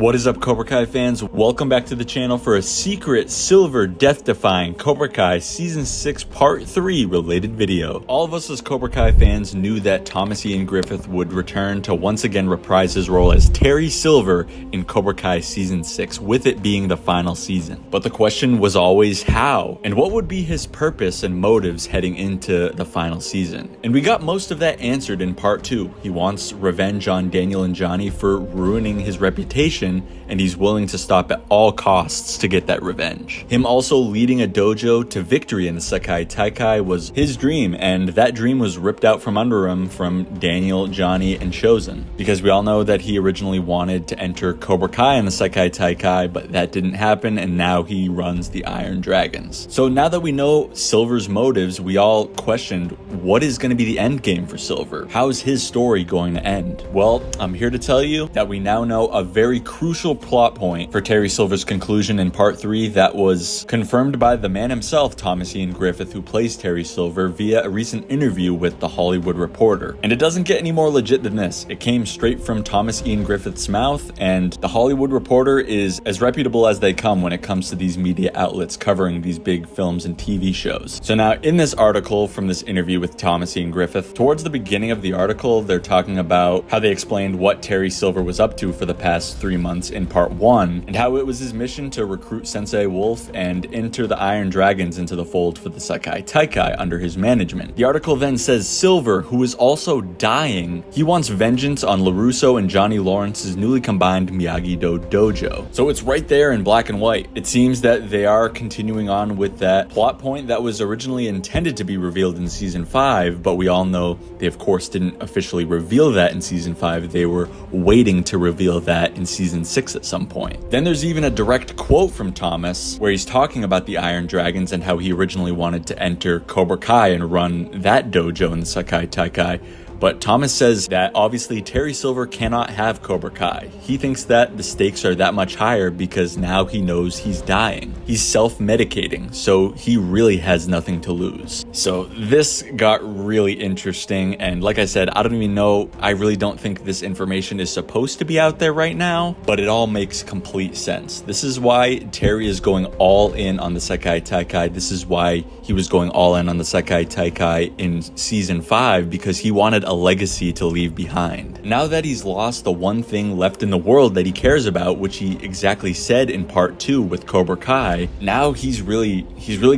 What is up, Cobra Kai fans? Welcome back to the channel for a secret silver death-defying Cobra Kai Season 6 Part 3 related video. All of us as Cobra Kai fans knew that Thomas Ian Griffith would return to once again reprise his role as Terry Silver in Cobra Kai Season 6, with it being the final season. But the question was always how, and what would be his purpose and motives heading into the final season. And we got most of that answered in Part 2. He wants revenge on Daniel and Johnny for ruining his reputation, and he's willing to stop at all costs to get that revenge. Him also leading a dojo to victory in the Sekai Taikai was his dream, and that dream was ripped out from under him from Daniel, Johnny, and Chozen. Because we all know that he originally wanted to enter Cobra Kai in the Sekai Taikai, but that didn't happen, and now he runs the Iron Dragons. So now that we know Silver's motives, we all questioned, what is going to be the end game for Silver? How is his story going to end? Well, I'm here to tell you that we now know a very crucial plot point for Terry Silver's conclusion in Part 3 that was confirmed by the man himself, Thomas Ian Griffith, who plays Terry Silver, via a recent interview with The Hollywood Reporter. And it doesn't get any more legit than this. It came straight from Thomas Ian Griffith's mouth, and The Hollywood Reporter is as reputable as they come when it comes to these media outlets covering these big films and TV shows. So now, in this article from this interview with Thomas Ian Griffith, towards the beginning of the article, they're talking about how they explained what Terry Silver was up to for the past 3 months in Part 1, and how it was his mission to recruit Sensei Wolf and enter the Iron Dragons into the fold for the Sekai Taikai under his management. The article then says Silver, who is also dying, he wants vengeance on LaRusso and Johnny Lawrence's newly combined Miyagi-Do dojo. So it's right there in black and white. It seems that they are continuing on with that plot point that was originally intended to be revealed in Season 5, but we all know they of course didn't officially reveal that in Season 5. They were waiting to reveal that in Season 6 at some point. Then there's even a direct quote from Thomas where he's talking about the Iron Dragons and how he originally wanted to enter Cobra Kai and run that dojo in the Sekai Taikai. But Thomas says that obviously Terry Silver cannot have Cobra Kai. He thinks that the stakes are that much higher because now he knows he's dying. He's self-medicating, so he really has nothing to lose. So this got really interesting, and like I said, I don't even know, I really don't think this information is supposed to be out there right now, but it all makes complete sense. This is why Terry is going all in on the Sekai Taikai. This is why he was going all in on the Sekai Taikai in Season 5, because he wanted a legacy to leave behind. Now that he's lost the one thing left in the world that he cares about, which he exactly said in Part 2 with Cobra Kai, now he's really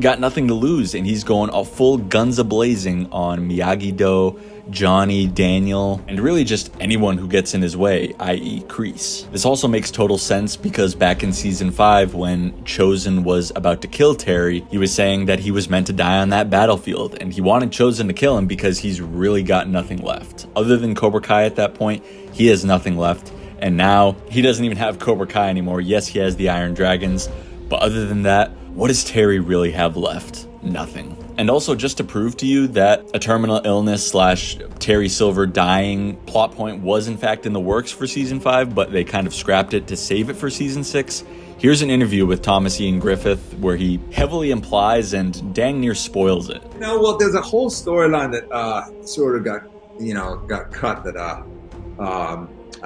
got nothing to lose, and he's going all full guns a-blazing on Miyagi-Do, Johnny, Daniel, and really just anyone who gets in his way, i.e. Kreese. This also makes total sense because back in Season 5, when Chozen was about to kill Terry, he was saying that he was meant to die on that battlefield, and he wanted Chozen to kill him because he's really got nothing left. Other than Cobra Kai at that point, he has nothing left, and now he doesn't even have Cobra Kai anymore. Yes, he has the Iron Dragons, but other than that, what does Terry really have left? Nothing. And also, just to prove to you that a terminal illness / Terry Silver dying plot point was in fact in the works for Season 5, but they kind of scrapped it to save it for Season 6, here's an interview with Thomas Ian Griffith where he heavily implies and dang near spoils it. Well, there's a whole storyline that sort of got cut that I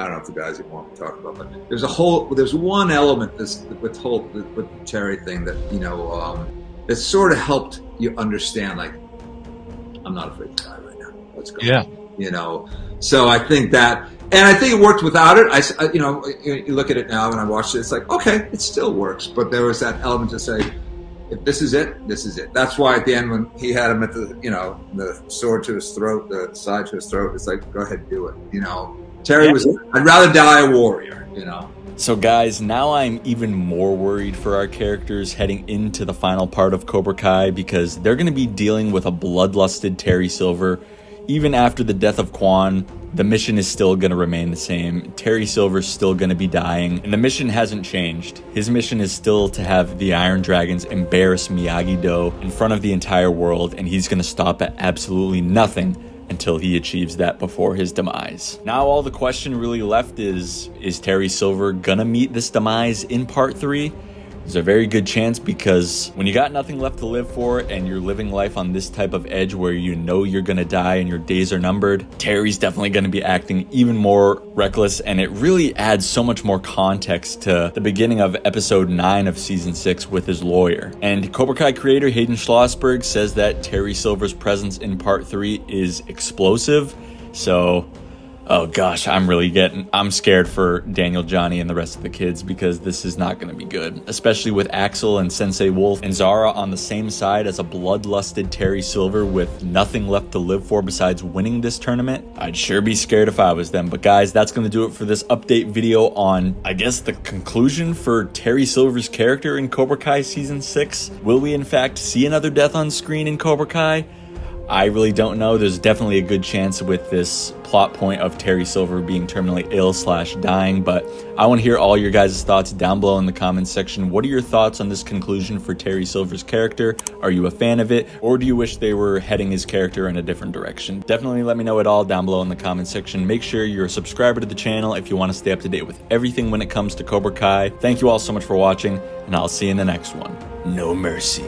don't know if the guys even want to talk about, but there's one element with the Terry thing that that sort of helped you understand, like, I'm not afraid to die right now. Let's go. Yeah. So I think that, and I think it worked without it. You look at it now and I watched it, it's like, okay, it still works. But there was that element to say, if this is it, this is it. That's why at the end when he had him at the sword to his throat, the side to his throat, it's like, go ahead and do it. Terry was, I'd rather die a warrior, So guys, now I'm even more worried for our characters heading into the final part of Cobra Kai, because they're going to be dealing with a bloodlusted Terry Silver. Even after the death of Quan, the mission is still going to remain the same. Terry Silver's still going to be dying, and the mission hasn't changed. His mission is still to have the Iron Dragons embarrass Miyagi-Do in front of the entire world, and he's going to stop at absolutely nothing until he achieves that before his demise. Now all the question really left is Terry Silver gonna meet this demise in Part 3? There's a very good chance, because when you got nothing left to live for and you're living life on this type of edge where you know you're gonna die and your days are numbered, Terry's definitely gonna be acting even more reckless, and it really adds so much more context to the beginning of episode 9 of season 6 with his lawyer. And Cobra Kai creator Hayden Schlossberg says that Terry Silver's presence in part 3 is explosive. So, oh gosh, I'm scared for Daniel, Johnny, and the rest of the kids, because this is not going to be good, especially with Axel and Sensei Wolf and Zara on the same side as a bloodlusted Terry Silver with nothing left to live for besides winning this tournament. I'd sure be scared if I was them. But guys, that's going to do it for this update video on, I guess, the conclusion for Terry Silver's character in Cobra Kai Season 6. Will we in fact see another death on screen in Cobra Kai? I really don't know. There's definitely a good chance with this plot point of Terry Silver being terminally ill / dying, but I want to hear all your guys' thoughts down below in the comments section. What are your thoughts on this conclusion for Terry Silver's character? Are you a fan of it, or do you wish they were heading his character in a different direction? Definitely let me know it all down below in the comments section. Make sure you're a subscriber to the channel if you want to stay up to date with everything when it comes to Cobra Kai. Thank you all so much for watching, and I'll see you in the next one. No mercy.